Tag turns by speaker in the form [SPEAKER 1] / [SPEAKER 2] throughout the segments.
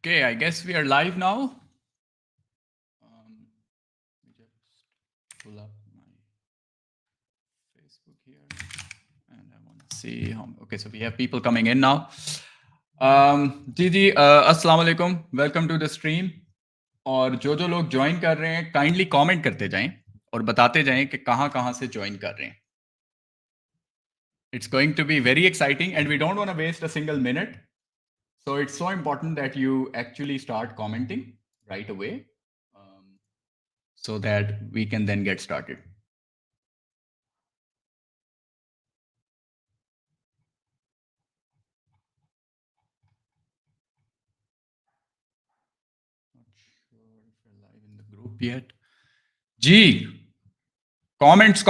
[SPEAKER 1] Okay, I guess we are live now. Let me just pull up my Facebook here, and I want to see how. Okay, so we have people coming in now. जी अस्सलाम वालेकुम, welcome to the stream. और जो लोग join कर रहे हैं kindly comment करते जाएं और बताते जाएं कि कहाँ से ज्वाइन कर रहे हैं। It's going to be very exciting and we don't want to waste a single minute. So it's so important that you actually start commenting right away so that we can then get started. Not sure if we're live in the group yet. G, comments.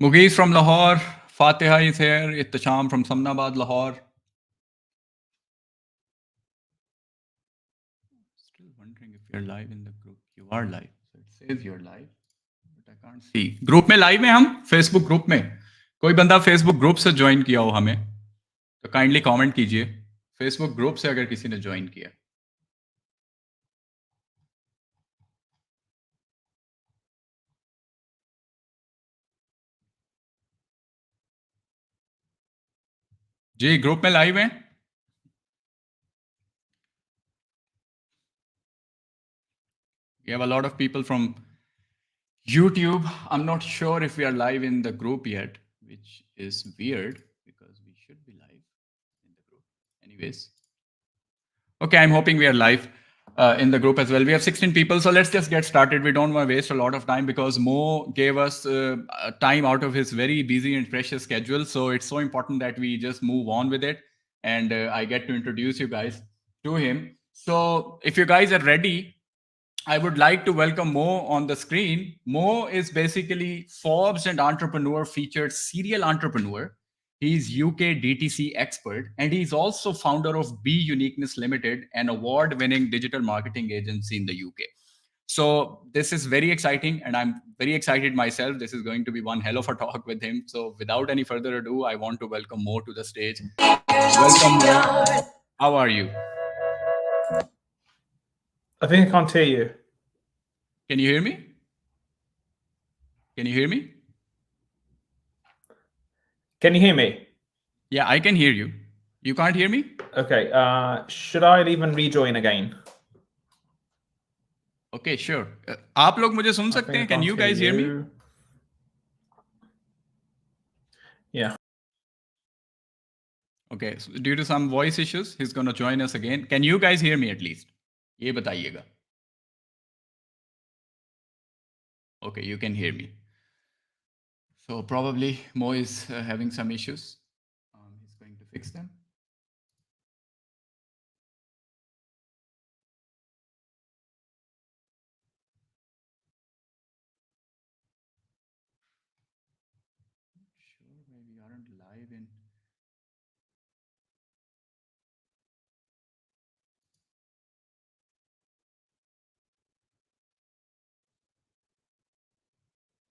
[SPEAKER 1] Mughis from Lahore, Fatiha is here, Ittisham from Samnabad, Lahore. Still wondering if you're live in the group. You are live. So it says you're live, but I can't see. Group में live हैं हम, Facebook group में। कोई बंदा Facebook group से join किया हो हमें तो काइंडली कमेंट कीजिए, फेसबुक ग्रुप से अगर किसी ने ज्वाइन किया। जी ग्रुप में लाइव हैं। We have a lot of people from YouTube. I'm not sure if we are live in the group yet, which is weird because we should be live in the group. Anyways. Okay, I'm hoping we are live in the group as well. We have 16 people, so let's just get started. We don't want to waste a lot of time because Mo gave us time out of his very busy and precious schedule. So it's so important that we just move on with it. And I get to introduce you guys to him. So if you guys are ready, I would like to welcome Mo on the screen. Mo is basically Forbes and Entrepreneur featured serial entrepreneur. He's UK DTC expert, and he's also founder of BeUniqueness Ltd, an award-winning digital marketing agency in the UK. So this is very exciting, and I'm very excited myself. This is going to be one hell of a talk with him. So without any further ado, I want to welcome Mo to the stage. Welcome, Mo. How are you?
[SPEAKER 2] I think I can't hear you.
[SPEAKER 1] Can you hear me? Can you hear me?
[SPEAKER 2] Can you hear me?
[SPEAKER 1] Yeah, I can hear you. You can't hear me?
[SPEAKER 2] Okay. Should I even rejoin again?
[SPEAKER 1] Okay, sure. आप लोग मुझे सुन सकते हैं? Can you guys hear me?
[SPEAKER 2] Yeah.
[SPEAKER 1] Okay, so due to some voice issues, he's going to join us again. Can you guys hear me at least? ये बताइएगा. Okay, you can hear me. So probably Mo is having some issues. He's going to fix them. Sure, we aren't live in.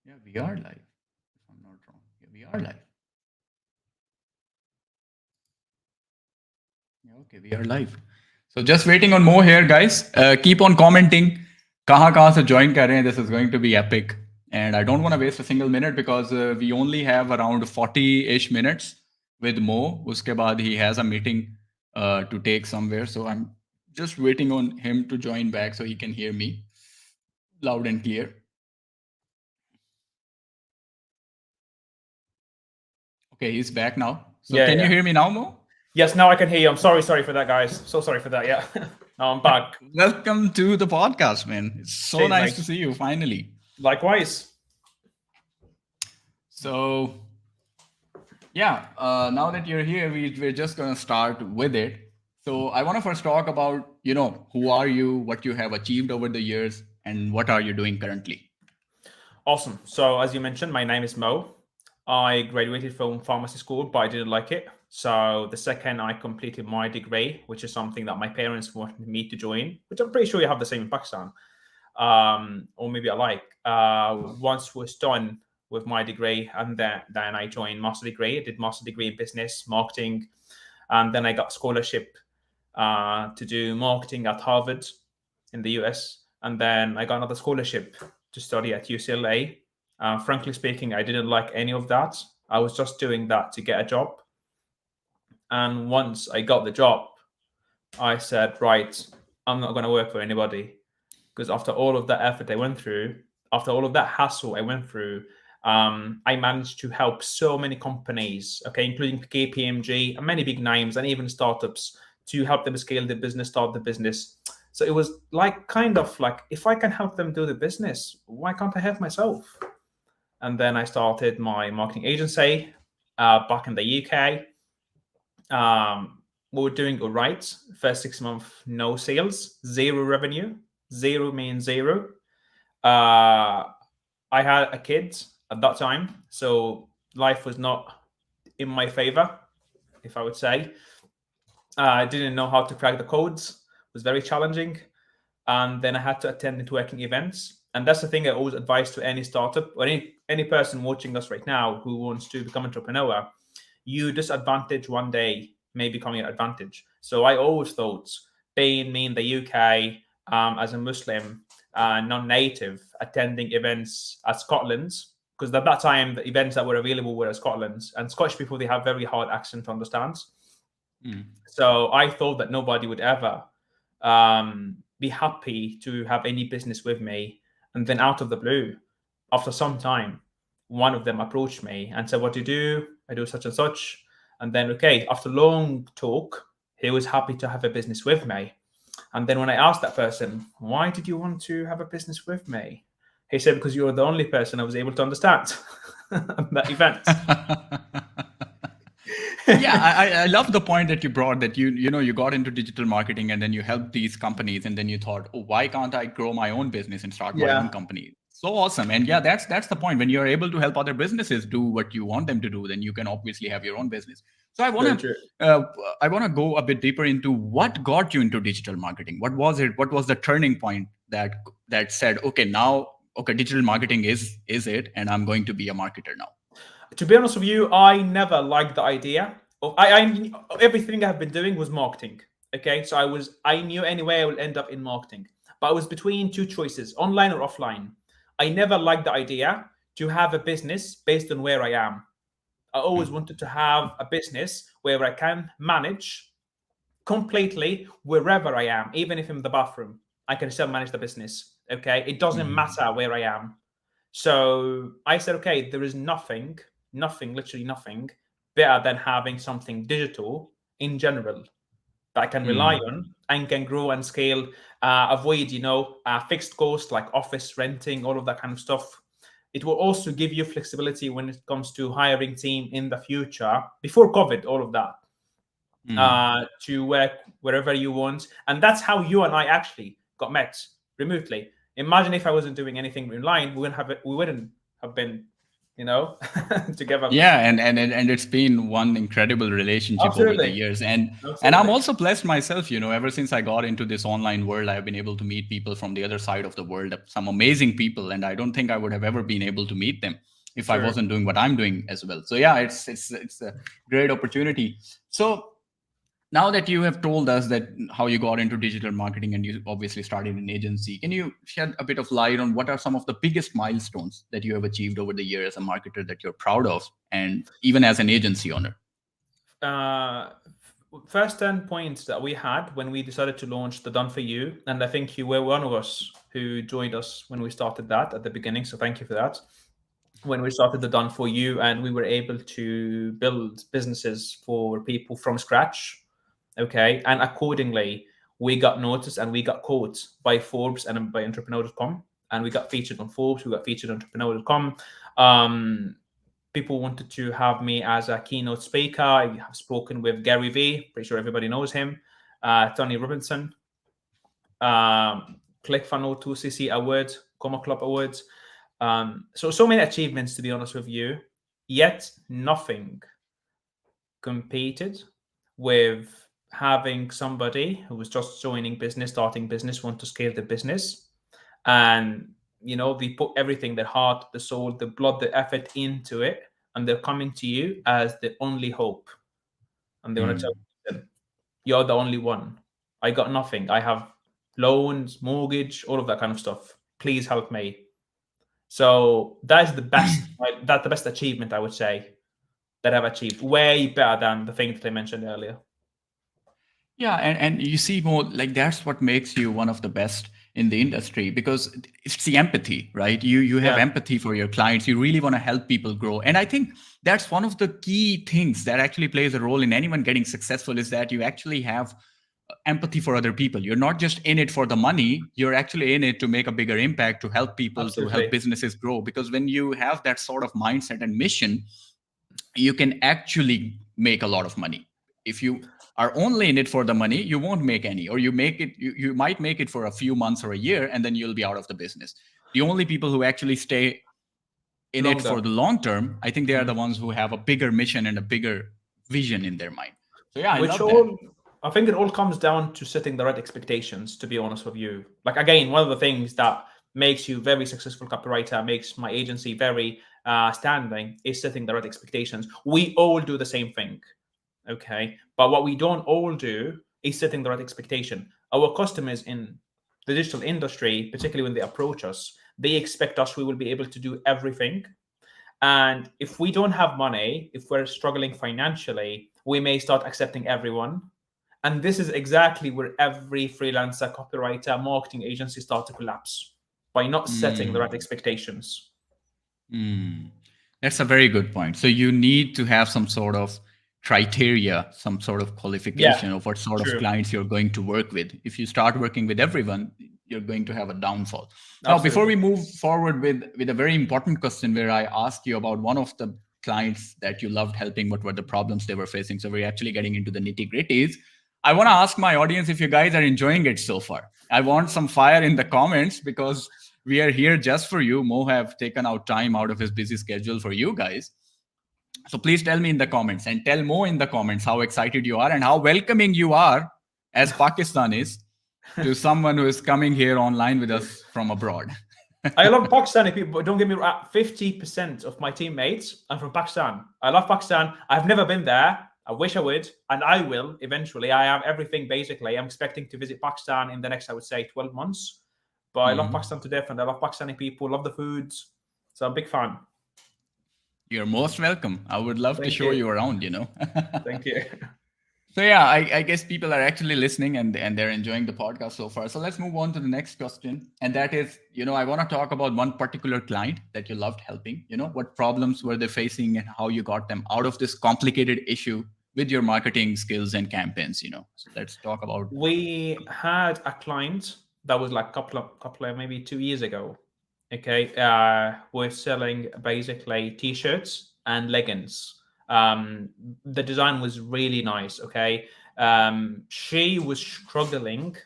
[SPEAKER 1] Yeah, we are live, if I'm not wrong. Yeah, we are live. Yeah, okay, we are live. So just waiting on Mo here, guys. Keep on commenting. कहाँ से join कर रहे हैं? This is going to be epic. And I don't want to waste a single minute because we only have around 40-ish minutes with Mo. Uske baad he has a meeting to take somewhere. So I'm just waiting on him to join back so he can hear me loud and clear. Okay, he's back now. So can you hear me now, Mo?
[SPEAKER 2] Yes, now I can hear you. I'm sorry for that, guys. So sorry for that. Yeah. Now I'm back.
[SPEAKER 1] Welcome to the podcast, man. It's so nice to see you finally.
[SPEAKER 2] Likewise.
[SPEAKER 1] So yeah, now that you're here, we're just going to start with it. So I want to first talk about, who are you, what you have achieved over the years, and what are you doing currently?
[SPEAKER 2] Awesome. So as you mentioned, my name is Mo. I graduated from pharmacy school, but I didn't like it. So the second I completed my degree, which is something that my parents wanted me to join, which I'm pretty sure you have the same in Pakistan. or maybe I like. Once was done with my degree, and then I joined master degree. I did master degree in business marketing, and then I got scholarship to do marketing at Harvard in the US, and then I got another scholarship to study at UCLA. Frankly speaking, I didn't like any of that. I was just doing that to get a job. And once I got the job, I said, right, I'm not going to work for anybody, because after all of that effort I went through, after all of that hassle I went through, I managed to help so many companies, okay, including KPMG and many big names and even startups, to help them scale the business, start the business. So it was like, kind of like, if I can help them do the business, why can't I help myself? And then I started my marketing agency back in the UK. We were doing all right. First 6 months, no sales, zero revenue. Zero means zero. I had a kid at that time, so life was not in my favor, if I would say. I didn't know how to crack the codes. It was very challenging. And then I had to attend networking events. And that's the thing I always advise to any startup or any person watching us right now who wants to become an entrepreneur. You disadvantage one day may become your advantage. So I always thought, being me in the UK as a Muslim, non-native, attending events at Scotland, because at that time the events that were available were at Scotland, and Scottish people, they have very hard accent to understand. So I thought that nobody would ever be happy to have any business with me. And then out of the blue, after some time, one of them approached me and said, what do you do? I do such and such. And then, okay, after long talk, he was happy to have a business with me. And then when I asked that person, why did you want to have a business with me? He said, because you were the only person I was able to understand at that event.
[SPEAKER 1] Yeah, I love the point that you brought, that you got into digital marketing and then you helped these companies, and then you thought, oh, why can't I grow my own business and start my own company? So awesome. And yeah, that's the point. When you're able to help other businesses do what you want them to do, then you can obviously have your own business. So I want to go a bit deeper into what got you into digital marketing. What was it? What was the turning point that said, okay, digital marketing is it, and I'm going to be a marketer now?
[SPEAKER 2] To be honest with you, I never liked the idea of everything I've been doing was marketing. Okay, so I knew anyway I will end up in marketing, but I was between two choices, online or offline. I never liked the idea to have a business based on where I am. I always wanted to have a business where I can manage completely wherever I am, even if I'm in the bathroom, I can still manage the business. Okay, it doesn't matter where I am. So I said, okay, there is nothing, literally nothing better than having something digital in general that I can rely on and can grow and scale, avoid, fixed costs like office renting, all of that kind of stuff. It will also give you flexibility when it comes to hiring team in the future, before COVID, all of that, to work wherever you want. And that's how you and I actually got met, remotely. Imagine if I wasn't doing anything online, we wouldn't have been, together.
[SPEAKER 1] Yeah, and it's been one incredible relationship over the years, and I'm also blessed myself. Ever since I got into this online world, I've been able to meet people from the other side of the world, some amazing people, and I don't think I would have ever been able to meet them if I wasn't doing what I'm doing as well. So yeah, it's a great opportunity. So now that you have told us that how you got into digital marketing and you obviously started an agency, can you shed a bit of light on what are some of the biggest milestones that you have achieved over the year as a marketer that you're proud of, and even as an agency owner?
[SPEAKER 2] First 10 points that we had when we decided to launch the Done For You, and I think you were one of us who joined us when we started that at the beginning, so thank you for that. When we started the Done For You, and we were able to build businesses for people from scratch. Okay, and accordingly, we got noticed and we got caught by Forbes and by Entrepreneur.com, and we got featured on Forbes. We got featured on Entrepreneur.com. People wanted to have me as a keynote speaker. I have spoken with Gary Vee, pretty sure everybody knows him, Tony Robinson, ClickFunnels 2CC Awards, Comma Club Awards. So many achievements, to be honest with you, yet nothing competed with having somebody who was just joining business, starting business, want to scale the business, And they put everything, their heart, the soul, the blood, the effort into it, and they're coming to you as the only hope. And they want to tell them, you're the only one. I got nothing. I have loans, mortgage, all of that kind of stuff. Please help me. So that is the best. That's the best achievement, I would say, that I've achieved. Way better than the thing that I mentioned earlier.
[SPEAKER 1] Yeah, and you see more like that's what makes you one of the best in the industry, because it's the empathy, right? You have
[SPEAKER 2] Yeah,
[SPEAKER 1] empathy for your clients. You really want to help people grow. And I think that's one of the key things that actually plays a role in anyone getting successful, is that you actually have empathy for other people. You're not just in it for the money, you're actually in it to make a bigger impact, to help people, to help
[SPEAKER 2] absolutely.
[SPEAKER 1] businesses grow. Because when you have that sort of mindset and mission, you can actually make a lot of money. If you are only in it for the money, you won't make any, or you might make it for a few months or a year, and then you'll be out of the business. The only people who actually stay in it
[SPEAKER 2] Longer.
[SPEAKER 1] for the long term, I think they are
[SPEAKER 2] Mhm.
[SPEAKER 1] the ones who have a bigger mission and a bigger vision in their mind. So yeah, I
[SPEAKER 2] Which
[SPEAKER 1] love that.
[SPEAKER 2] all, I think it all comes down to setting the right expectations, to be honest with you. Like, again, one of the things that makes you very successful copywriter, makes my agency very standing, is setting the right expectations. We all do the same thing, okay? But what we don't all do is setting the right expectation. Our customers in the digital industry, particularly when they approach us, they expect us, we will be able to do everything. And if we don't have money, if we're struggling financially, we may start accepting everyone. And this is exactly where every freelancer, copywriter, marketing agency start to collapse, by not setting the right
[SPEAKER 1] Mm.
[SPEAKER 2] expectations.
[SPEAKER 1] Mm. That's a very good point. So you need to have some sort of criteria, some sort of
[SPEAKER 2] Yeah,
[SPEAKER 1] qualification of what sort of
[SPEAKER 2] true.
[SPEAKER 1] clients you're going to work with. If you start working with everyone, you're going to have a downfall. Now, before
[SPEAKER 2] Absolutely.
[SPEAKER 1] we move forward with a very important question, where I asked you about one of the clients that you loved helping, what were the problems they were facing. So we're actually getting into the nitty gritties. I want to ask my audience if you guys are enjoying it so far. I want some fire in the comments, because we are here just for you. Mo have taken out time out of his busy schedule for you guys. So please tell me in the comments, and tell Mo in the comments how excited you are and how welcoming you are as Pakistanis to someone who is coming here online with us from abroad.
[SPEAKER 2] I love Pakistani people, but don't get me wrong. 50% of my teammates are from Pakistan. I love Pakistan. I've never been there. I wish I would, and I will eventually. I have everything basically. I'm expecting to visit Pakistan in the next, I would say, 12 months. But I love
[SPEAKER 1] Mhm.
[SPEAKER 2] Pakistan to death, and I love Pakistani people, love the foods. So I'm a big fan.
[SPEAKER 1] You're most welcome. I would love to
[SPEAKER 2] Thank
[SPEAKER 1] show
[SPEAKER 2] you.
[SPEAKER 1] you around,
[SPEAKER 2] Thank you.
[SPEAKER 1] So yeah, I guess people are actually listening, and they're enjoying the podcast so far. So let's move on to the next question, and that is, I want to talk about one particular client that you loved helping. What problems were they facing, and how you got them out of this complicated issue with your marketing skills and campaigns. So let's talk about.
[SPEAKER 2] We had a client that was like couple of maybe 2 years ago. Okay, we're selling basically t-shirts and leggings. The design was really nice. Okay, she was struggling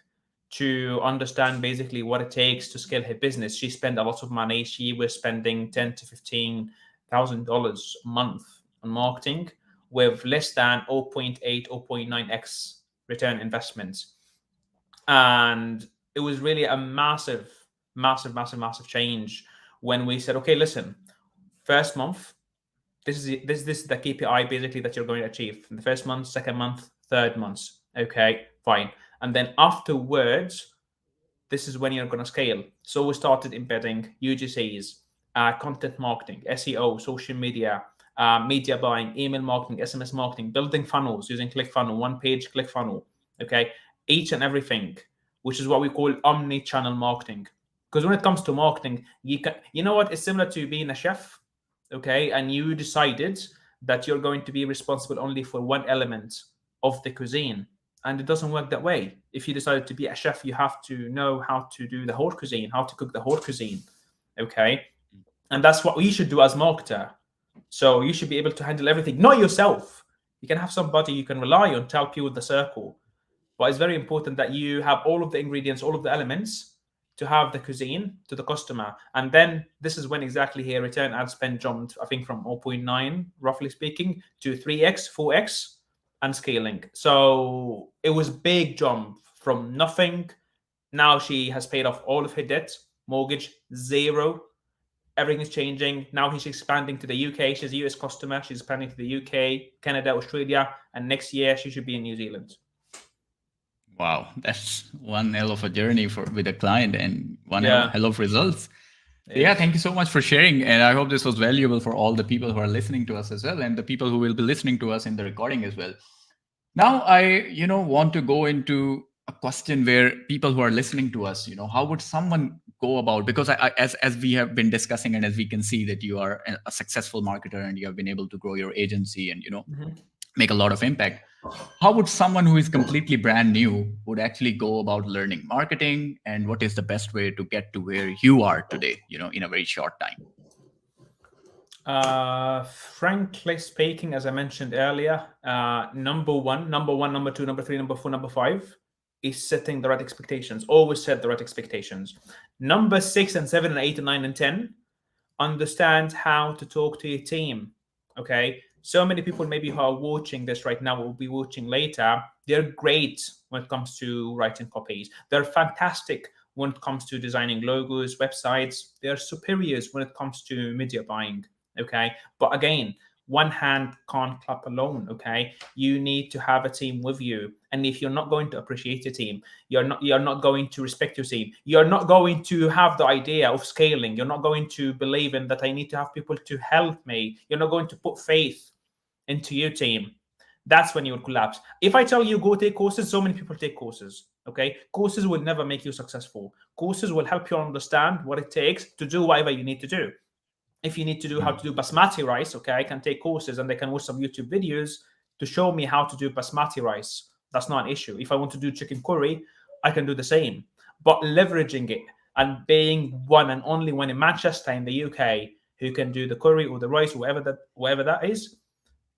[SPEAKER 2] to understand basically what it takes to scale her business. She spent a lot of money. She was spending $10,000 to $15,000 a month on marketing, with less than 0.8, 0.9x return investments. And it was really a massive, massive, massive, massive change when we said, okay, listen, first month, this is the KPI basically that you're going to achieve in the first month, second month, third month. Okay, fine. And then afterwards, this is when you're going to scale. So we started embedding UGCs, content marketing, SEO, social media, media buying, email marketing, SMS marketing, building funnels using ClickFunnels, one page ClickFunnels. Okay, each and everything, which is what we call omni-channel marketing. Because when it comes to marketing, you know what? It's similar to being a chef. Okay, and you decided that you're going to be responsible only for one element of the cuisine, and it doesn't work that way. If you decided to be a chef, you have to know how to do the whole cuisine, how to cook the whole cuisine. Okay, and that's what we should do as marketer. So you should be able to handle everything, not yourself. You can have somebody you can rely on to help you with the circle, but it's very important that you have all of the ingredients, all of the elements to have the cuisine to the customer. And then this is when exactly here return ad spend jumped, I think, from 0.9, roughly speaking, to 3x, 4x, and scaling. So it was a big jump from nothing. Now she has paid off all of her debt. mortgage, zero. Everything is changing. Now she's expanding to the UK. She's a US customer. She's expanding to the UK, Canada, Australia, and next year she should be in New Zealand.
[SPEAKER 1] Wow, that's one hell of a journey for with a client and one
[SPEAKER 2] Yeah.
[SPEAKER 1] hell of results.
[SPEAKER 2] It
[SPEAKER 1] Yeah,
[SPEAKER 2] is.
[SPEAKER 1] thank you so much for sharing. And I hope this was valuable for all the people who are listening to us as well, and the people who will be listening to us in the recording as well. Now, want to go into a question where people who are listening to us, how would someone go about? Because as we have been discussing, and as we can see that you are a successful marketer and you have been able to grow your agency and make a lot of impact. How would someone who is completely brand new would actually go about learning marketing, and what is the best way to get to where you are today, in a very short time?
[SPEAKER 2] Frankly speaking, as I mentioned earlier, number one, number two, number three, number four, number five is setting the right expectations. Always set the right expectations. Number 6 and 7 and 8 and 9 and 10, understand how to talk to your team. Okay. So many people maybe who are watching this right now will be watching later. They're great when it comes to writing copies. They're fantastic when it comes to designing logos, websites. They're superiors when it comes to media buying. Okay. But again, one hand can't clap alone. Okay. You need to have a team with you. And if you're not going to appreciate your team, you're not going to respect your team, you're not going to have the idea of scaling, you're not going to believe in that I need to have people to help me, you're not going to put faith into your team, that's when you will collapse. If I tell you go take courses, so many people take courses. Okay. Courses will never make you successful. Courses will help you understand what it takes to do whatever you need to do. If you need to do how to do basmati rice, okay, I can take courses and I can watch some YouTube videos to show me how to do basmati rice. That's not an issue. If I want to do chicken curry, I can do the same. But leveraging it and being one and only one in Manchester in the UK who can do the curry or the rice, whatever that is,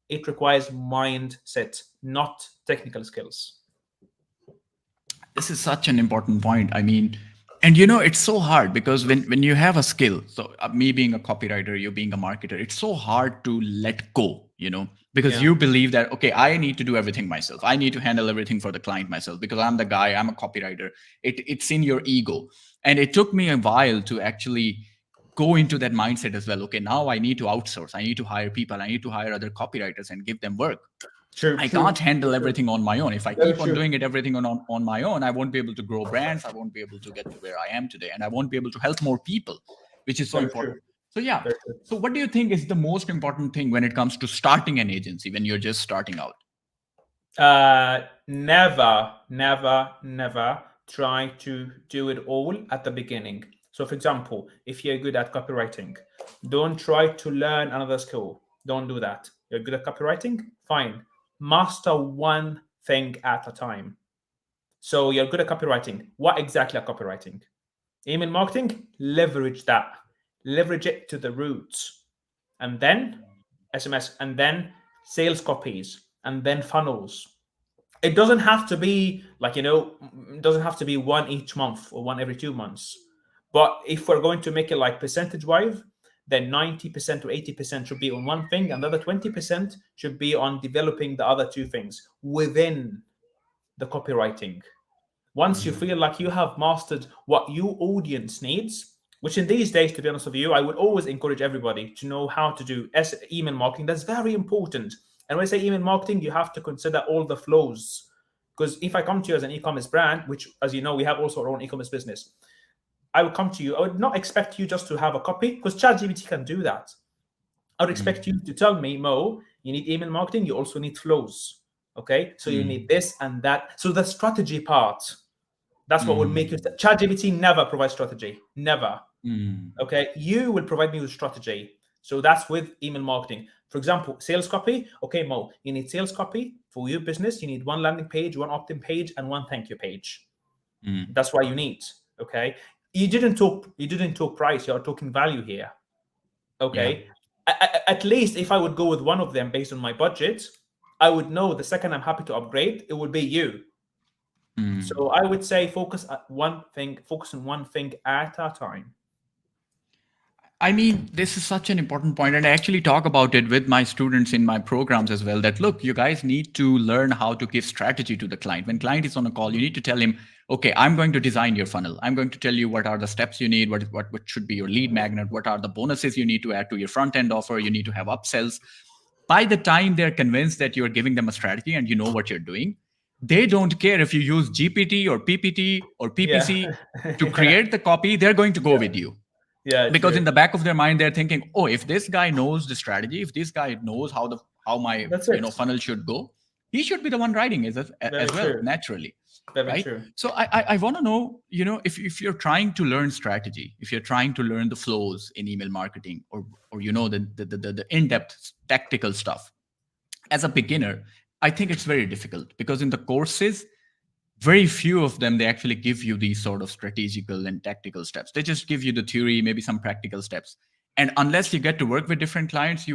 [SPEAKER 2] it requires mindset, not technical skills.
[SPEAKER 1] This is such an important point. I mean, and it's so hard because when you have a skill, so me being a copywriter, you being a marketer, it's so hard to let go, because you believe that, okay, I need to do everything myself. I need to handle everything for the client myself because I'm the guy, I'm a copywriter. It's in your ego. And it took me a while to actually go into that mindset as well. Okay, now I need to outsource. I need to hire people. I need to hire other copywriters and give them work. I can't handle everything on my own. If I keep on doing everything on my own, I won't be able to grow brands. I won't be able to get to where I am today. And I won't be able to help more people, which is so important. So yeah. So what do you think is the most important thing when it comes to starting an agency when you're just starting out?
[SPEAKER 2] Never try to do it all at the beginning. So for example, if you're good at copywriting, don't try to learn another skill. Don't do that. You're good at copywriting? Fine. Master one thing at a time. So you're good at copywriting. What exactly are copywriting? Email marketing? Leverage that. Leverage it to the roots. And then SMS, and then sales copies, and then funnels. It doesn't have to be like, it doesn't have to be one each month or one every 2 months. But if we're going to make it like percentage-wise, then 90% or 80% should be on one thing, and the other 20% should be on developing the other two things within the copywriting. Once you feel like you have mastered what your audience needs, which in these days, to be honest with you, I would always encourage everybody to know how to do email marketing. That's very important. And when I say email marketing, you have to consider all the flows. Because if I come to you as an e-commerce brand, which, as you know, we have also our own e-commerce business, I would come to you. I would not expect you just to have a copy, because ChatGPT can do that. I would expect you to tell me, Mo, you need email marketing. You also need flows. Okay. So you need this and that. So the strategy part, that's what will make you. ChatGPT never provides strategy. Never. Okay. You will provide me with strategy. So that's with email marketing. For example, sales copy. Okay, Mo, you need sales copy for your business. You need one landing page, one opt-in page, and one thank you page. That's what you need. Okay. You didn't talk price. You're talking value here. Okay. Yeah. At least if I would go with one of them based on my budget, I would know the second I'm happy to upgrade, it would be you. So I would say focus on one thing at a time.
[SPEAKER 1] I mean, this is such an important point, and I actually talk about it with my students in my programs as well. That look, you guys need to learn how to give strategy to the client. When client is on a call, you need to tell him, okay, I'm going to design your funnel. I'm going to tell you what are the steps you need, what should be your lead magnet, what are the bonuses you need to add to your front end offer. You need to have upsells. By the time they're convinced that you're giving them a strategy and you know what you're doing, they don't care if you use GPT or PPT or
[SPEAKER 2] Yeah.
[SPEAKER 1] PPC to
[SPEAKER 2] Yeah.
[SPEAKER 1] create the copy. They're going to go
[SPEAKER 2] Yeah.
[SPEAKER 1] with you,
[SPEAKER 2] Yeah.
[SPEAKER 1] because in
[SPEAKER 2] True.
[SPEAKER 1] the back of their mind they're thinking, oh, if this guy knows the strategy, if this guy knows how my
[SPEAKER 2] That's it.
[SPEAKER 1] funnel should go, he should be the one writing
[SPEAKER 2] Very
[SPEAKER 1] as well,
[SPEAKER 2] true.
[SPEAKER 1] naturally,
[SPEAKER 2] Very
[SPEAKER 1] right?
[SPEAKER 2] true.
[SPEAKER 1] So I want to know, if you're trying to learn strategy, if you're trying to learn the flows in email marketing, or the in-depth tactical stuff, as a beginner, I think it's very difficult, because in the courses, very few of them, they actually give you these sort of strategical and tactical steps. They just give you the theory, maybe some practical steps, and unless you get to work with different clients,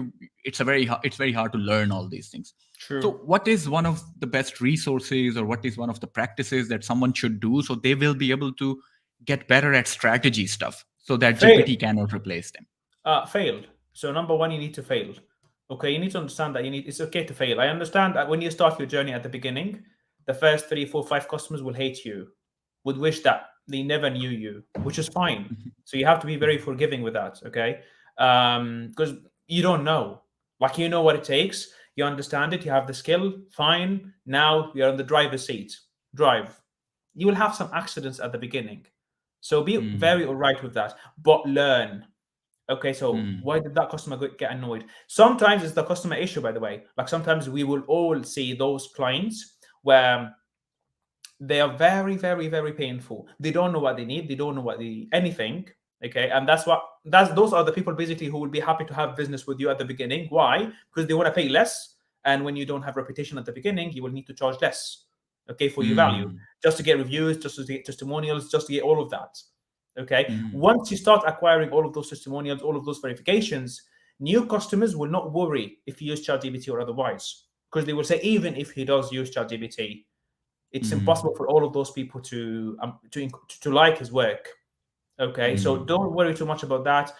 [SPEAKER 1] it's very hard to learn all these things. So
[SPEAKER 2] True.
[SPEAKER 1] what is one of the best resources, or what is one of the practices that someone should do so they will be able to get better at strategy stuff, so that
[SPEAKER 2] Fail.
[SPEAKER 1] GPT cannot replace them?
[SPEAKER 2] Failed. So number one, you need to fail. Okay, you need to understand that it's okay to fail. I understand that when you start your journey at the beginning, the first three, four, five customers will hate you, would wish that they never knew you, which is fine. So you have to be very forgiving with that. Okay, because you don't know, like, you know what it takes. You understand it. You have the skill. Fine. Now you're in the driver's seat. Drive. You will have some accidents at the beginning, so be
[SPEAKER 1] Mm,
[SPEAKER 2] very all right with that. But learn. Okay, so
[SPEAKER 1] mm,
[SPEAKER 2] why did that customer get annoyed? Sometimes it's the customer issue, by the way. Like, sometimes we will all see those clients where they are very, very, very painful. They don't know what they need. They don't know what they anything. Okay, and those are the people basically who will be happy to have business with you at the beginning. Why? Because they want to pay less, and when you don't have reputation at the beginning, you will need to charge less. Okay, for your value,
[SPEAKER 1] mm,
[SPEAKER 2] just to get reviews, just to get testimonials, just to get all of that. Okay,
[SPEAKER 1] mm,
[SPEAKER 2] once you start acquiring all of those testimonials, all of those verifications, new customers will not worry if you use ChatGPT or otherwise, because they will say, even if he does use ChatGPT, it's
[SPEAKER 1] mm,
[SPEAKER 2] impossible for all of those people to like his work. Okay, so
[SPEAKER 1] mm.
[SPEAKER 2] don't worry too much about that.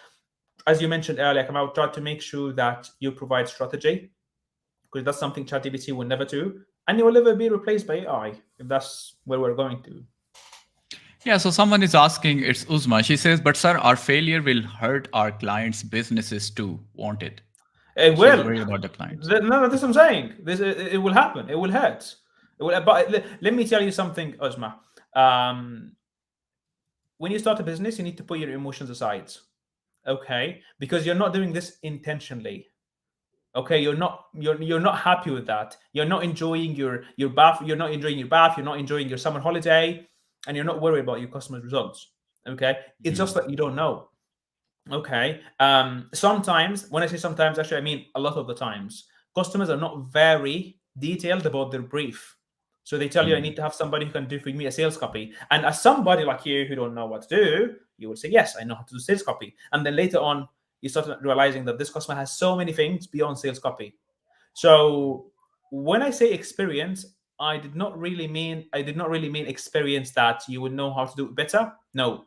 [SPEAKER 2] As you mentioned earlier, Kamal, try to make sure that you provide strategy, because that's something ChatGPT will never do, and you will never be replaced by AI if that's where we're going to.
[SPEAKER 1] Yeah, so someone is asking, it's Uzma. She says, but sir, our failure will hurt our clients' businesses too, won't it?
[SPEAKER 2] It
[SPEAKER 1] She's
[SPEAKER 2] will.
[SPEAKER 1] worried about the clients.
[SPEAKER 2] No, that's what I'm saying. It will happen. It will hurt. It will, but let me tell you something, Uzma. Um, when you start a business, you need to put your emotions aside. Okay, because you're not doing this intentionally. Okay, you're not happy with that. You're not enjoying your bath. You're not enjoying your bath. You're not enjoying your summer holiday, and you're not worried about your customers' results. Okay, it's just
[SPEAKER 1] Mhm.
[SPEAKER 2] that you don't know. Okay. Sometimes, when I say sometimes, actually, I mean a lot of the times, customers are not very detailed about their brief. So they tell you, I need
[SPEAKER 1] Mm,
[SPEAKER 2] to have somebody who can do for me a sales copy. And as somebody like you who don't know what to do, you will say, yes, I know how to do sales copy. And then later on, you start realizing that this customer has so many things beyond sales copy. So when I say experience, I did not really mean experience that you would know how to do it better. No,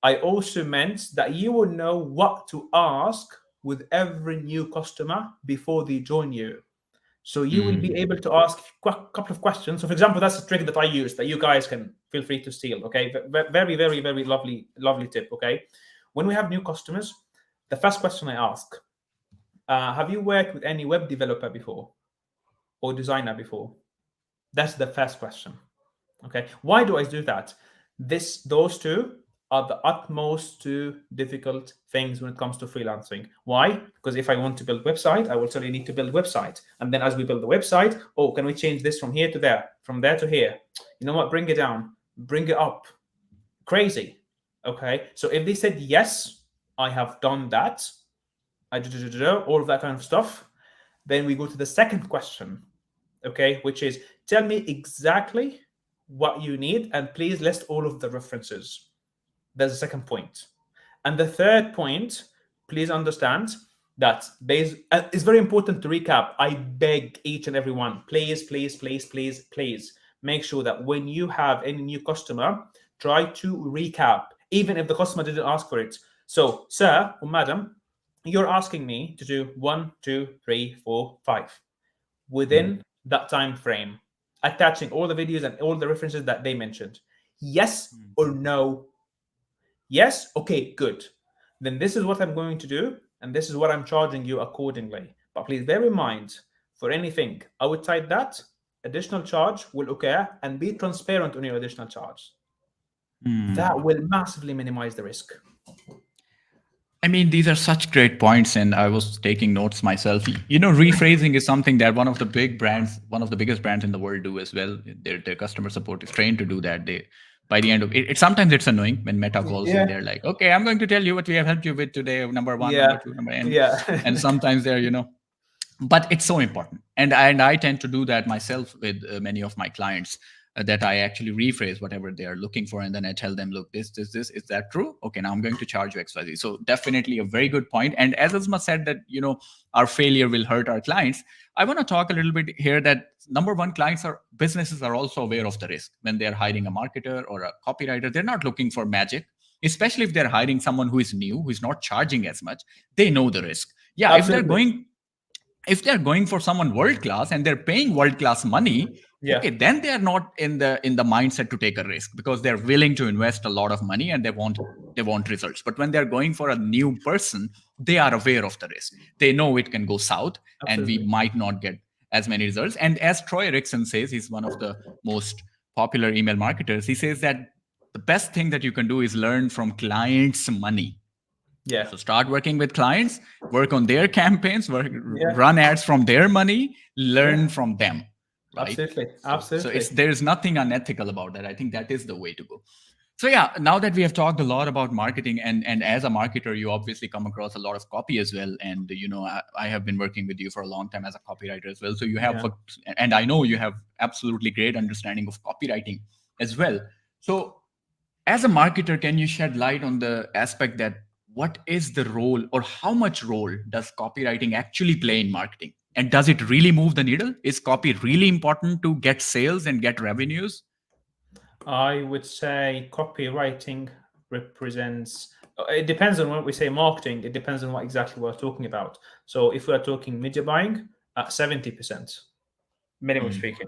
[SPEAKER 2] I also meant that you will know what to ask with every new customer before they join you. So you will be
[SPEAKER 1] mm,
[SPEAKER 2] able to ask a couple of questions. So, for example, that's a trick that I use that you guys can feel free to steal. Okay, very, very, very lovely, lovely tip. Okay, when we have new customers, the first question I ask: have you worked with any web developer before or designer before? That's the first question. Okay, why do I do that? Those two are the utmost two difficult things when it comes to freelancing. Why? Because if I want to build website, I will tell you need to build website, and then as we build the website, oh, can we change this from here to there, from there to here? You know what? Bring it down, bring it up. Crazy. Okay, so if they said yes, I have done that, I do all of that kind of stuff, then we go to the second question, okay, which is tell me exactly what you need and please list all of the references. There's a second point. And the third point, please understand that it's very important to recap. I beg each and every one, please, please, please, please, please make sure that when you have any new customer, try to recap, even if the customer didn't ask for it. So, sir or madam, you're asking me to do 1, 2, 3, 4, 5 within that time frame, attaching all the videos and all the references that they mentioned. Yes or no? Yes? Okay, good. Then this is what I'm going to do, and this is what I'm charging you accordingly. But please bear in mind, for anything outside that, additional charge will occur, and be transparent on your additional charge. That will massively minimize the risk.
[SPEAKER 1] I mean, these are such great points, and I was taking notes myself. You know, rephrasing is something that one of the big brands, one of the biggest brands in the world, do as well. Their customer support is trained to do that. They, by the end of it, sometimes it's annoying when Meta calls and they're like, "Okay, I'm going to tell you what we have helped you with today. Number one, number two, number n." And sometimes they're, but it's so important, and I tend to do that myself with many of my clients. That I actually rephrase whatever they are looking for, and then I tell them, look, this, is that true? Okay, now I'm going to charge you XYZ. So definitely a very good point. And as Asma said that, our failure will hurt our clients, I want to talk a little bit here that number one, businesses are also aware of the risk. When they're hiring a marketer or a copywriter, they're not looking for magic, especially if they're hiring someone who is new, who is not charging as much. They know the risk. Yeah,
[SPEAKER 2] Absolutely.
[SPEAKER 1] if they're going for someone world class and they're paying world class money, okay, then they are not in the mindset to take a risk, because they're willing to invest a lot of money and they want results. But when they're going for a new person, they are aware of the risk. They know it can go south. Absolutely. And we might not get as many results. And as Troy Erickson says, he's one of the most popular email marketers. He says that the best thing that you can do is learn from clients' money.
[SPEAKER 2] Yeah.
[SPEAKER 1] So start working with clients, work on their campaigns, run ads from their money, learn from them. Right?
[SPEAKER 2] Absolutely.
[SPEAKER 1] So there's nothing unethical about that. I think that is the way to go. So yeah, now that we have talked a lot about marketing, and as a marketer, you obviously come across a lot of copy as well. And I have been working with you for a long time as a copywriter as well. So you have, and I know you have absolutely great understanding of copywriting as well. So as a marketer, can you shed light on the aspect that what is the role, or how much role does copywriting actually play in marketing? And does it really move the needle? Is copy really important to get sales and get revenues?
[SPEAKER 2] I would say copywriting represents, it depends on when we say marketing, it depends on what exactly we're talking about. So if we're talking media buying, at 70%, minimum speaking.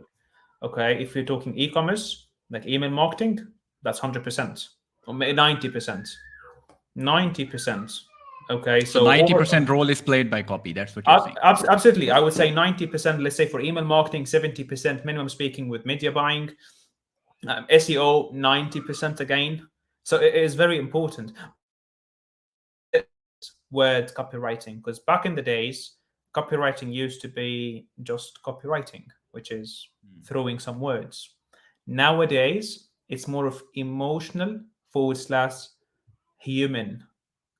[SPEAKER 2] Okay, if you're talking e-commerce, like email marketing, that's 100%, or 90%. 90%. Okay,
[SPEAKER 1] so 90% role is played by copy. That's what you're saying.
[SPEAKER 2] Absolutely. I would say 90%, let's say for email marketing, 70% minimum speaking with media buying. SEO, 90% again. So it is very important. Word copywriting, because back in the days, copywriting used to be just copywriting, which is throwing some words. Nowadays, it's more of emotional / human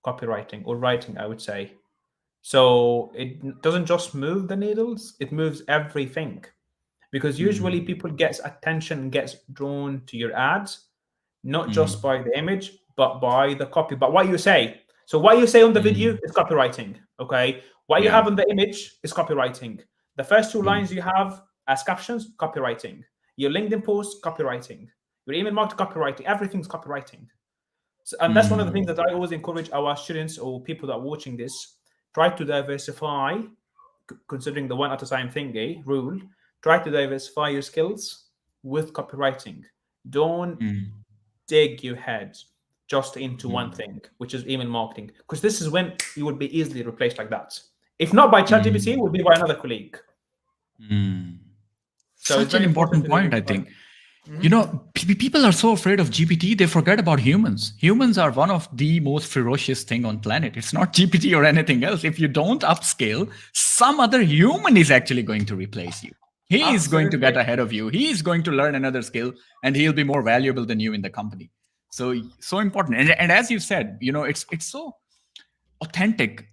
[SPEAKER 2] copywriting or writing, I would say. So it doesn't just move the needles, it moves everything. Because usually people gets attention, gets drawn to your ads, not just by the image, but by the copy. But what you say. So what you say on the video is copywriting. Okay. What you have on the image is copywriting. The first two lines you have as captions, copywriting. Your LinkedIn post, copywriting. Your email marketing, copywriting. Everything's copywriting. So, and that's one of the things that I always encourage our students or people that are watching this. Try to diversify, considering the one at a time thingy rule. Try to diversify your skills with copywriting. Don't dig your head just into one thing, which is email marketing, because this is when you will be easily replaced like that. If not by ChatGPT, it will be by another colleague.
[SPEAKER 1] So such an important point, I think. People are so afraid of GPT, they forget about humans. Humans are one of the most ferocious thing on planet. It's not GPT or anything else. If you don't upscale, some other human is actually going to replace you. He is going to get ahead of you. He is going to learn another skill, and he'll be more valuable than you in the company. So important. And as you said, it's so authentic,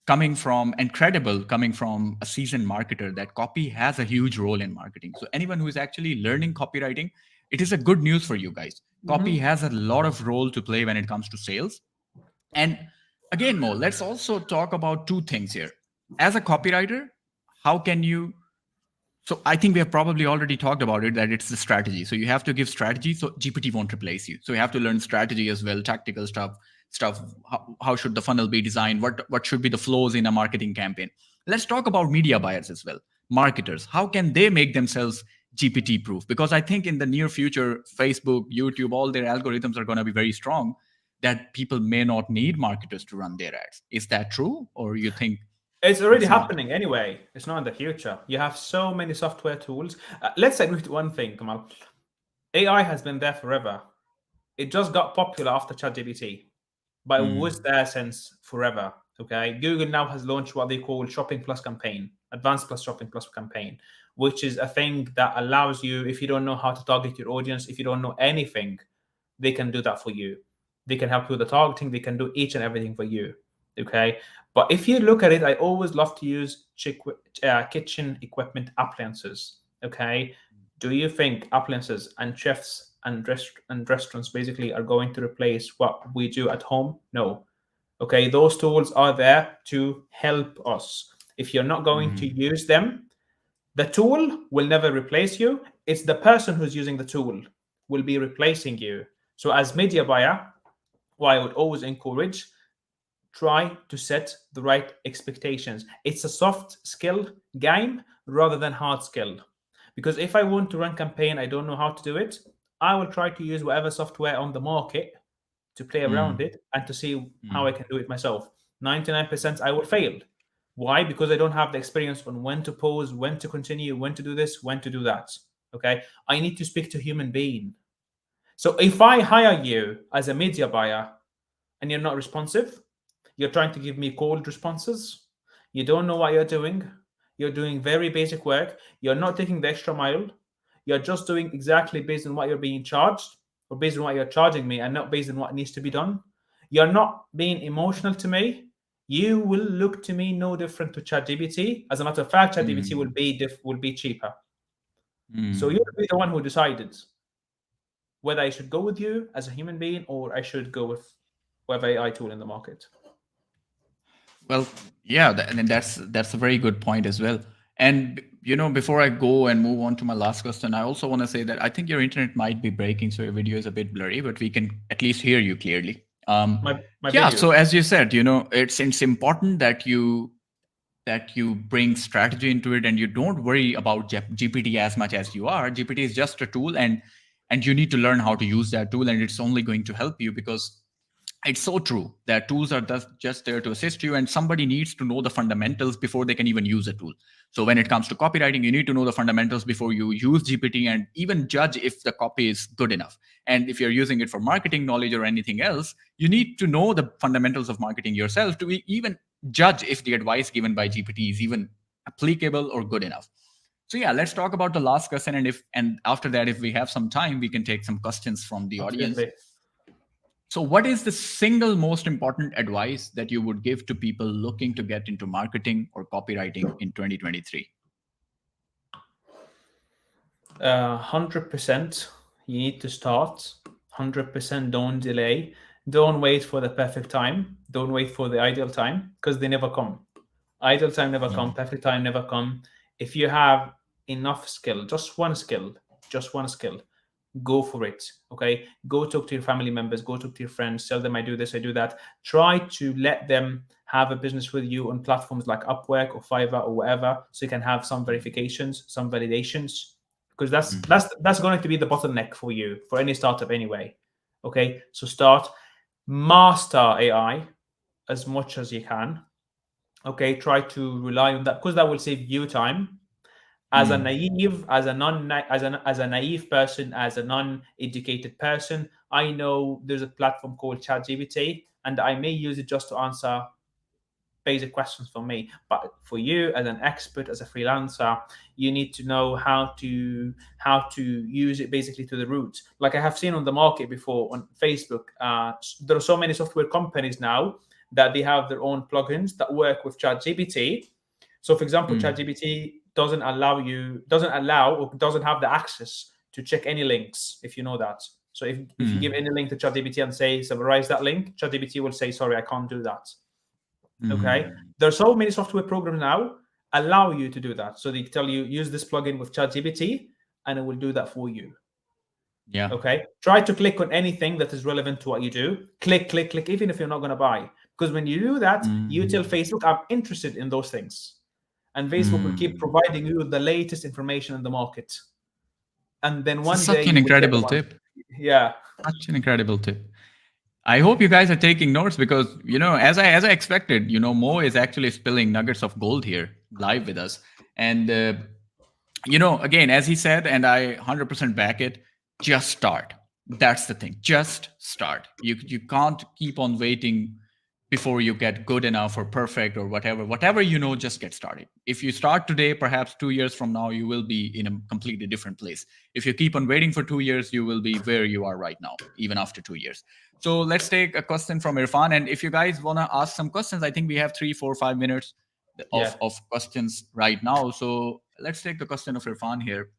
[SPEAKER 1] coming from a seasoned marketer, that copy has a huge role in marketing. So anyone who is actually learning copywriting, it is a good news for you guys. Copy has a lot of role to play when it comes to sales. And again, Mo, let's also talk about two things here. As a copywriter, how can you... So I think we have probably already talked about it, that it's the strategy. So you have to give strategy, so GPT won't replace you. So you have to learn strategy as well, tactical stuff, stuff. How should the funnel be designed? What should be the flows in a marketing campaign? Let's talk about media buyers as well. Marketers, how can they make themselves GPT proof? Because I think in the near future, Facebook, YouTube, all their algorithms are going to be very strong that people may not need marketers to run their ads. Is that true? Or you think
[SPEAKER 2] It's already
[SPEAKER 1] it's not?
[SPEAKER 2] happening anyway. It's not in the future. You have so many software tools. Let's admit one thing, Kamal. AI has been there forever. It just got popular after ChatGPT, but it was there since forever. Okay, Google now has launched what they call Shopping Plus campaign, Advanced Plus Shopping Plus campaign, which is a thing that allows you, if you don't know how to target your audience, if you don't know anything, they can do that for you. They can help you with the targeting. They can do each and everything for you. Okay, but if you look at it, I always love to use kitchen equipment appliances. Okay, do you think appliances and chefs and restaurants basically are going to replace what we do at home? No. Okay, those tools are there to help us. If you're not going to use them, the tool will never replace you. It's the person who's using the tool will be replacing you. So as media buyer, what I would always encourage, try to set the right expectations. It's a soft skill game rather than hard skill. Because if I want to run campaign, I don't know how to do it, I will try to use whatever software on the market to play around it and to see how I can do it myself. 99% I will fail. Why? Because I don't have the experience on when to pause, when to continue, when to do this, when to do that. Okay. I need to speak to a human being. So if I hire you as a media buyer and you're not responsive, you're trying to give me cold responses, you don't know what you're doing very basic work, you're not taking the extra mile, you're just doing exactly based on what you're being charged or based on what you're charging me and not based on what needs to be done, you're not being emotional to me, you will look to me no different to ChatGPT. As a matter of fact, ChatGPT will be cheaper. So you'll be the one who decided whether I should go with you as a human being or I should go with whatever AI tool in the market.
[SPEAKER 1] Well, yeah, and that's a very good point as well. And before I go and move on to my last question, I also want to say that I think your internet might be breaking, so your video is a bit blurry, but we can at least hear you clearly.
[SPEAKER 2] My
[SPEAKER 1] Yeah.
[SPEAKER 2] video.
[SPEAKER 1] So as you said, it's important that you bring strategy into it and you don't worry about GPT as much as you are. GPT is just a tool, and you need to learn how to use that tool, and it's only going to help you because it's so true that tools are just there to assist you, and somebody needs to know the fundamentals before they can even use a tool. So when it comes to copywriting, you need to know the fundamentals before you use GPT and even judge if the copy is good enough. And if you're using it for marketing knowledge or anything else, you need to know the fundamentals of marketing yourself to even judge if the advice given by GPT is even applicable or good enough. So yeah, let's talk about the last question, and after that, if we have some time, we can take some questions from the audience.
[SPEAKER 2] Absolutely.
[SPEAKER 1] So what is the single most important advice that you would give to people looking to get into marketing or copywriting in 2023?
[SPEAKER 2] 100%. You need to start. 100%. Don't delay. Don't wait for the perfect time. Don't wait for the ideal time because they never come. Ideal time never come. Perfect time never come. If you have enough skill, just one skill, go for it. Okay, go talk to your family members, go talk to your friends, tell them I do this, I do that. Try to let them have a business with you on platforms like Upwork or Fiverr or whatever, so you can have some verifications, some validations, because that's going to be the bottleneck for you for any startup anyway. Okay, so start, master AI as much as you can. Okay, try to rely on that because that will save you time. As a naive person, as a non-educated person, I know there's a platform called ChatGPT, and I may use it just to answer basic questions for me. But for you, as an expert, as a freelancer, you need to know how to use it basically to the roots. Like I have seen on the market before on Facebook, there are so many software companies now that they have their own plugins that work with ChatGPT. So, for example, ChatGPT doesn't have the access to check any links, if you know that. So if you give any link to ChatGPT and say summarize that link, ChatGPT will say, sorry, I can't do that. Okay. There are so many software programs now allow you to do that. So they tell you use this plugin with ChatGPT and it will do that for you.
[SPEAKER 1] Yeah.
[SPEAKER 2] Okay. Try to click on anything that is relevant to what you do. Click, click, click, even if you're not going to buy. Because when you do that, you tell Facebook, I'm interested in those things. And Facebook will keep providing you the latest information in the market. And then
[SPEAKER 1] This is
[SPEAKER 2] one day
[SPEAKER 1] such an
[SPEAKER 2] you will get the
[SPEAKER 1] incredible
[SPEAKER 2] money.
[SPEAKER 1] tip.
[SPEAKER 2] Yeah.
[SPEAKER 1] Such an incredible tip. I hope you guys are taking notes because, as I expected, Mo is actually spilling nuggets of gold here live with us. And, again, as he said, and I 100% back it, just start. That's the thing. Just start. You can't keep on waiting before you get good enough or perfect or whatever just get started. If you start today, perhaps 2 years from now you will be in a completely different place. If you keep on waiting for 2 years, you will be where you are right now, even after 2 years. So let's take a question from Irfan, and if you guys want to ask some questions, I think we have 3 4 5 minutes
[SPEAKER 2] Yeah.
[SPEAKER 1] of questions right now. So let's take the question of Irfan here.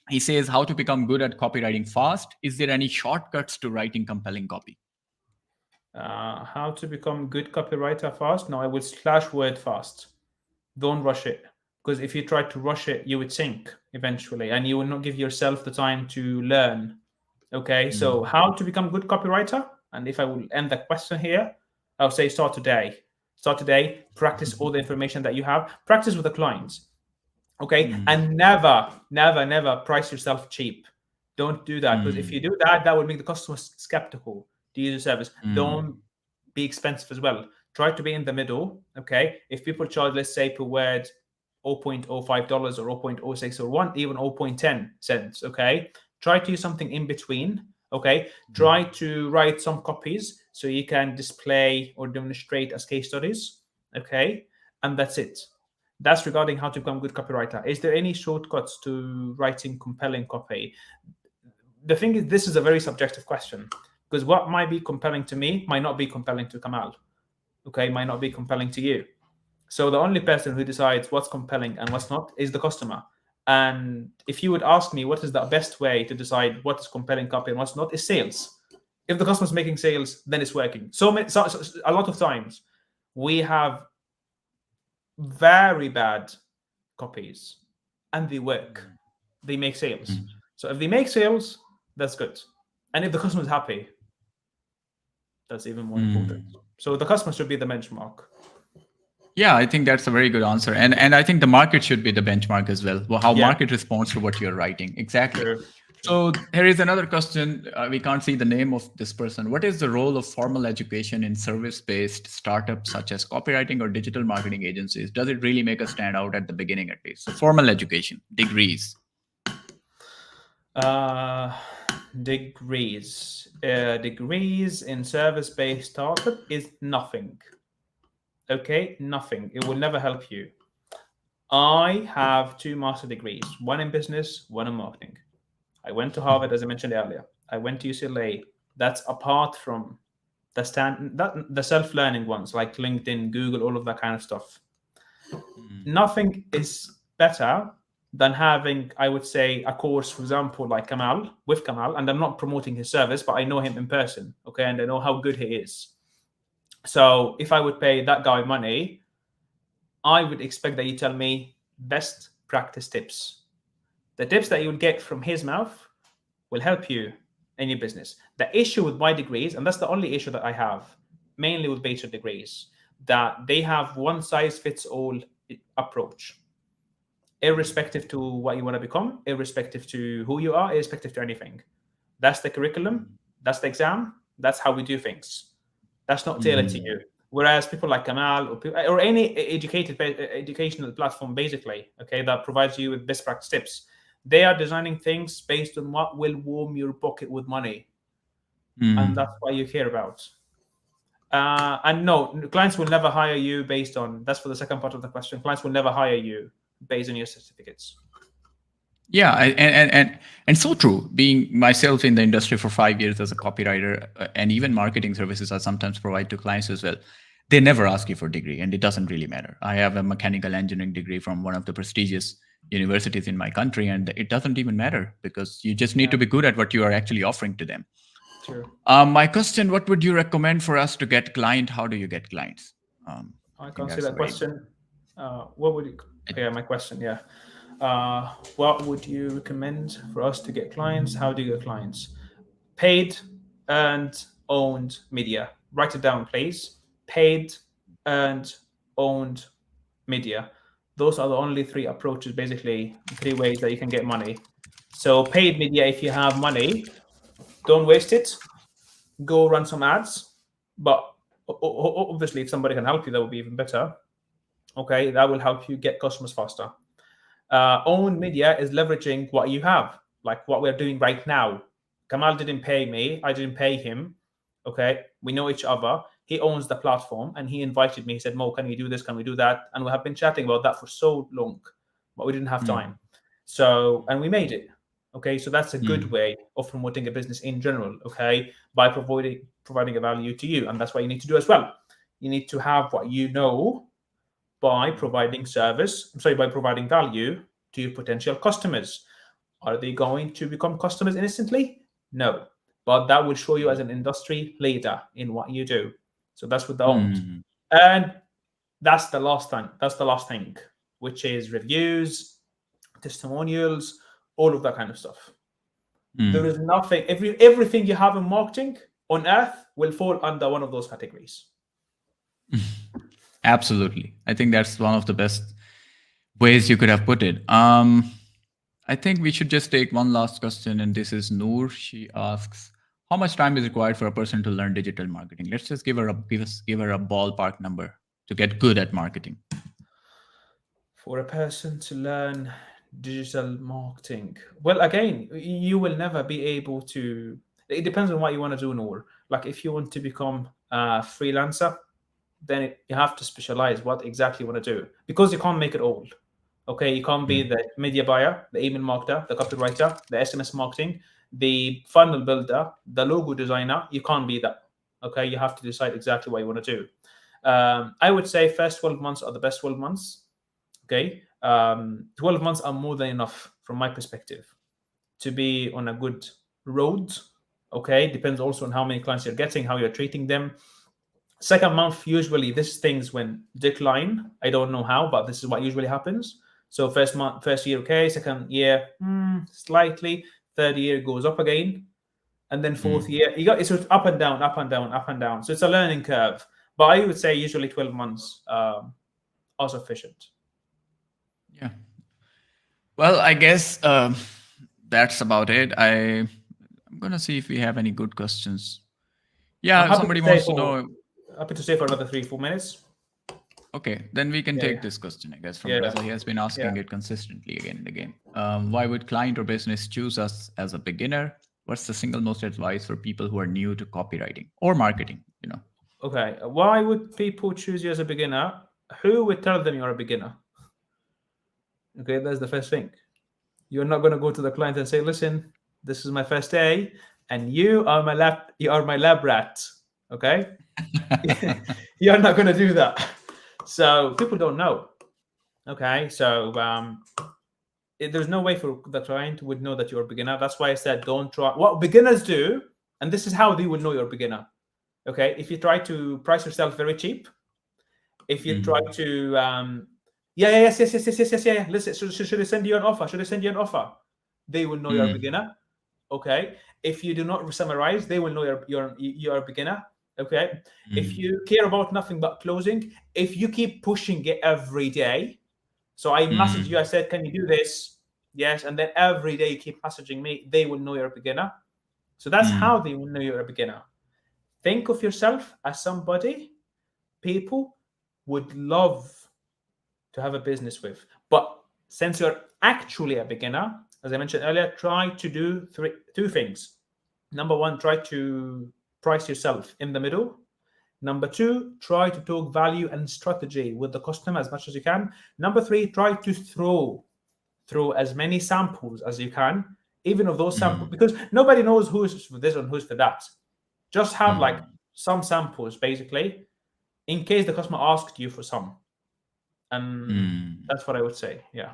[SPEAKER 1] He says, how to become good at copywriting fast? Is there any shortcuts to writing compelling copy?
[SPEAKER 2] How to become good copywriter fast? No, I would slash word fast. Don't rush it. Because if you try to rush it, you would sink eventually, and you will not give yourself the time to learn. Okay, so how to become good copywriter? And if I will end the question here, I'll say start today. Start today, practice all the information that you have, practice with the clients. Okay, and never, never, never price yourself cheap. Don't do that, because if you do that, that will make the customer skeptical to use your service. Don't be expensive as well. Try to be in the middle. Okay, if people charge, let's say, per word $0.05 or $0.06 or even 0.10 cents, okay, try to use something in between. Okay, try to write some copies so you can display or demonstrate as case studies. Okay, and that's it. That's regarding how to become a good copywriter. Is there any shortcuts to writing compelling copy? The thing is, this is a very subjective question, because what might be compelling to me might not be compelling to Kamal. Okay, might not be compelling to you. So the only person who decides what's compelling and what's not is the customer. And if you would ask me what is the best way to decide what is compelling copy and what's not, is sales. If the customer's making sales, then it's working. So a lot of times we have very bad copies and they work. They make sales. So if they make sales, that's good. And if the customer is happy, that's even more important. So the customer should be the benchmark.
[SPEAKER 1] Yeah, I think that's a very good answer. And I think the market should be the benchmark as well. How market responds to what you're writing. Exactly.
[SPEAKER 2] True.
[SPEAKER 1] So here is another question. We can't see the name of this person. What is the role of formal education in service-based startups such as copywriting or digital marketing agencies? Does it really make us stand out at the beginning at least? So formal education, degrees.
[SPEAKER 2] Degrees in service-based startup is nothing. Okay, nothing. It will never help you. I have 2 master degrees, one in business, one in marketing. I went to Harvard, as I mentioned earlier. I went to UCLA. That's apart from the self-learning ones like LinkedIn, Google, all of that kind of stuff. Nothing is better than having, I would say, a course, for example, like with Kamal, and I'm not promoting his service, but I know him in person, okay, and I know how good he is. So if I would pay that guy money, I would expect that you tell me best practice tips. The tips that you will get from his mouth will help you in your business. The issue with my degrees, and that's the only issue that I have, mainly with bachelor degrees, that they have one size fits all approach. Irrespective to what you want to become, irrespective to who you are, irrespective to anything. That's the curriculum, that's the exam, that's how we do things. That's not tailored to you. Whereas people like Kamal or any educational platform, basically, okay, that provides you with best practice tips, they are designing things based on what will warm your pocket with money. And that's what you care about. And no, clients will never hire you based on, that's for the second part of the question, clients will never hire you based on your certificates.
[SPEAKER 1] Yeah, and so true. Being myself in the industry for 5 years as a copywriter, and even marketing services I sometimes provide to clients as well, they never ask you for a degree, and it doesn't really matter. I have a mechanical engineering degree from one of the prestigious universities in my country, and it doesn't even matter because you just need to be good at what you are actually offering to them.
[SPEAKER 2] True.
[SPEAKER 1] My question: what would you recommend for us to get client? How do you get clients?
[SPEAKER 2] I can't see that question. What would you? Yeah, my question. Yeah. What would you recommend for us to get clients? How do you get clients? Paid, earned, owned media. Write it down, please. Paid, earned, owned media. Those are the only three approaches, basically, three ways that you can get money. So, paid media, if you have money, don't waste it. Go run some ads. But obviously, if somebody can help you, that would be even better. Okay, that will help you get customers faster. Owned media is leveraging what you have, like what we're doing right now. Kamal didn't pay me, I didn't pay him. Okay, we know each other. He owns the platform and he invited me. He said, Mo, can we do this? Can we do that? And we have been chatting about that for so long, but we didn't have time. So, and we made it. Okay, so that's a good way of promoting a business in general, okay, by providing a value to you. And that's what you need to do as well. You need to have what you know by providing by providing value to your potential customers. Are they going to become customers instantly? No, but that will show you as an industry leader in what you do. So that's what the owned. And that's the last thing. That's the last thing, which is reviews, testimonials, all of that kind of stuff. There is nothing, everything you have in marketing on earth will fall under one of those categories.
[SPEAKER 1] Absolutely. I think that's one of the best ways you could have put it. I think we should just take one last question, and this is Noor. She asks, how much time is required for a person to learn digital marketing? Let's just give her a ballpark number to get good at marketing.
[SPEAKER 2] For a person to learn digital marketing, well, again, you will never be able to. It depends on what you want to do, Noor. Like, if you want to become a freelancer, then you have to specialize what exactly you want to do, because you can't make it all. Okay, you can't be the media buyer, the email marketer, the copywriter, the SMS marketing, the funnel builder, the logo designer. You can't be that. Okay, you have to decide exactly what you want to do. I would say first 12 months are the best 12 months. Okay, 12 months are more than enough from my perspective to be on a good road. Okay, depends also on how many clients you're getting, how you're treating them. Second month, usually this things when decline. I don't know how, but this is what usually happens. So first year, okay. Second year, slightly. Third year goes up again, and then fourth year, it's up and down, up and down, up and down. So it's a learning curve. But I would say usually 12 months are sufficient.
[SPEAKER 1] Yeah. Well, I guess that's about it. I'm gonna see if we have any good questions. Yeah, somebody wants to know.
[SPEAKER 2] Happy to stay for another 3-4 minutes.
[SPEAKER 1] Okay, then we can take this question, I guess, from Reza. He has been asking it consistently again and again. Why would client or business choose us as a beginner? What's the single most advice for people who are new to copywriting or marketing?
[SPEAKER 2] Okay, why would people choose you as a beginner? Who would tell them you're a beginner? Okay, that's the first thing. You're not going to go to the client and say, listen, this is my first day, and you are my lab rat. Okay, you're not going to do that. So people don't know. Okay, so there's no way for the client would know that you're a beginner. That's why I said don't try. What beginners do, and this is how they would know you're a beginner. Okay, if you try to price yourself very cheap, if you try to yes. Listen, should I send you an offer? Should I send you an offer? They will know you're a beginner. Okay, if you do not summarize, they will know you're a beginner. Okay, if you care about nothing but closing, if you keep pushing it every day. So I message you, I said, can you do this? Yes, and then every day you keep messaging me, they will know you're a beginner. So that's how they will know you're a beginner. Think of yourself as somebody people would love to have a business with. But since you're actually a beginner, as I mentioned earlier, try to do two things. Number one, try to price yourself in the middle. Number two, try to talk value and strategy with the customer as much as you can. Number three, try to throw as many samples as you can, even of those samples, because nobody knows who's for this and who's for that. Just have like some samples, basically, in case the customer asked you for some. And that's what I would say. Yeah.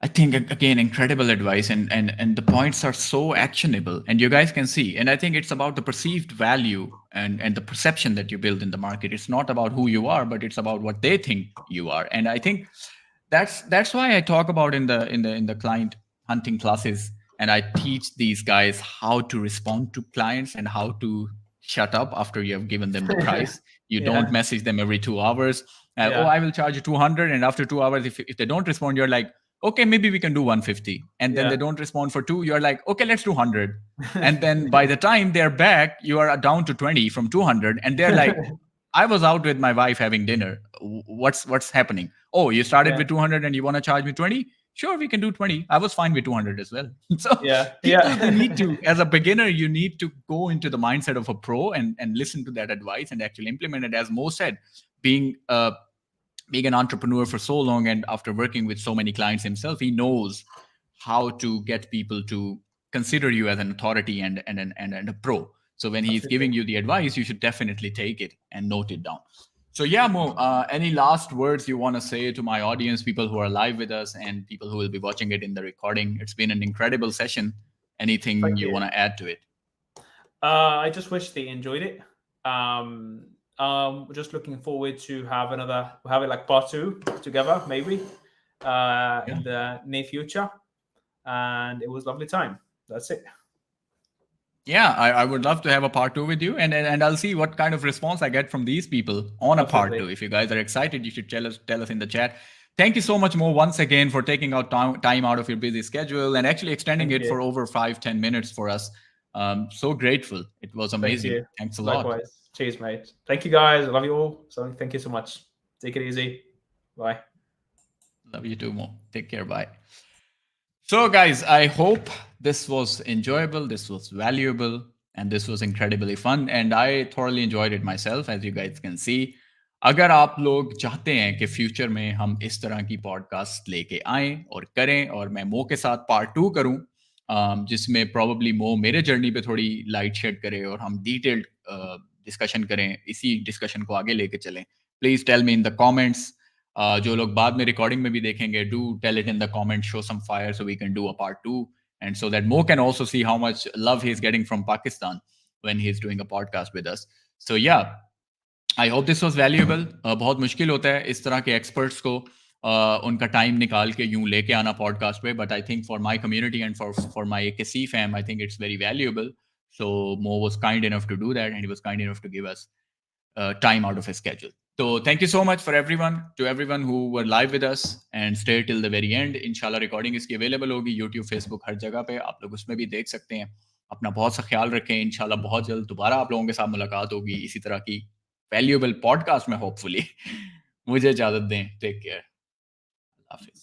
[SPEAKER 1] I think, again, incredible advice, and the points are so actionable, and you guys can see. And I think it's about the perceived value and the perception that you build in the market. It's not about who you are, but it's about what they think you are. And I think That's why I talk about in the client hunting classes, and I teach these guys how to respond to clients and how to shut up after you have given them the price. You don't
[SPEAKER 2] Yeah.
[SPEAKER 1] message them every 2 hours. Oh,
[SPEAKER 2] Yeah.
[SPEAKER 1] I will charge you 200, and after 2 hours, if they don't respond, you're like, okay, maybe we can do 150, and then they
[SPEAKER 2] Yeah.
[SPEAKER 1] don't respond for two. You're like, okay, let's do 100, and then by the time they're back, you are down to 20 from 200, and they're like, I was out with my wife having dinner. What's happening? Oh, you started
[SPEAKER 2] Yeah.
[SPEAKER 1] with 200 and you want to charge me 20? Sure, we can do 20. I was fine with 200 as well. So
[SPEAKER 2] Yeah.
[SPEAKER 1] people, they
[SPEAKER 2] Yeah.
[SPEAKER 1] need to, as a beginner, you need to go into the mindset of a pro and listen to that advice and actually implement it. As Mo said, being being an entrepreneur for so long and after working with so many clients himself, he knows how to get people to consider you as an authority and a pro. So when he's
[SPEAKER 2] Absolutely.
[SPEAKER 1] giving you the advice, you should definitely take it and note it down. So yeah, Mo, any last words you want to say to my audience, people who are live with us and people who will be watching it in the recording? It's been an incredible session. Anything
[SPEAKER 2] Thank
[SPEAKER 1] you
[SPEAKER 2] you.
[SPEAKER 1] want to add to it?
[SPEAKER 2] I just wish they enjoyed it. Just looking forward to have it like part two together, maybe
[SPEAKER 1] Yeah.
[SPEAKER 2] in the near future. And it was a lovely time. That's it.
[SPEAKER 1] Yeah, I would love to have a part two with you, and I'll see what kind of response I get from these people on a part
[SPEAKER 2] Absolutely.
[SPEAKER 1] two. If you guys are excited, you should tell us in the chat. Thank you so much, Mo, once again for taking out time out of your busy schedule and actually extending
[SPEAKER 2] Thank
[SPEAKER 1] it
[SPEAKER 2] you.
[SPEAKER 1] for over 5-10 minutes for us. So grateful. It was
[SPEAKER 2] Thank
[SPEAKER 1] amazing.
[SPEAKER 2] you.
[SPEAKER 1] Thanks a lot.
[SPEAKER 2] Likewise. Cheers, mate. Thank you, guys. I love you all. So thank you so much. Take it easy. Bye.
[SPEAKER 1] Love you too, Mo. Take care. Bye. So, guys, I hope this was enjoyable, this was valuable, and this was incredibly fun. And I thoroughly enjoyed it myself, as you guys can see. अगर आप लोग चाहते हैं कि future में हम इस तरह की पॉडकास्ट लेके आएँ और करें और मैं मो के साथ पार्ट 2 करूँ, जिसमें प्रॉब्ली मो मेरे जर्नी पे थोड़ी लाइट शेड करे और हम डिटेल्ड डिस्कशन करें, इसी डिस्कशन को आगे लेके चलें, please tell me in the comments. जो लोग बाद में रिकॉर्डिंग में भी देखेंगे, do tell it in the comment, show some fire so we can do a part 2 and so that Mo can also see how much love he's getting from Pakistan when he's doing a podcast with us. So yeah, I hope this was valuable. बहुत मुश्किल होता है इस तरह के experts को उनका time निकाल के यूं लेके आना पॉडकास्ट पे, but I think for my community and for my AKC fam, I think it's very valuable. So Mo was kind enough to do that, and he was kind enough to give us time out of his schedule. So thank you so much for everyone who were live with us and stay till the very end. Inshallah recording इसकी available होगी YouTube, Facebook, हर जगह पे, आप लोग उसमें भी देख सकते हैं. अपना बहुत सा ख्याल रखें. इंशाल्लाह बहुत जल्द दोबारा आप लोगों के साथ मुलाकात होगी इसी तरह की वैल्यूएबल पॉडकास्ट में, होपफुली. मुझे इजाजत दें. Take care. अल्लाह हाफिज.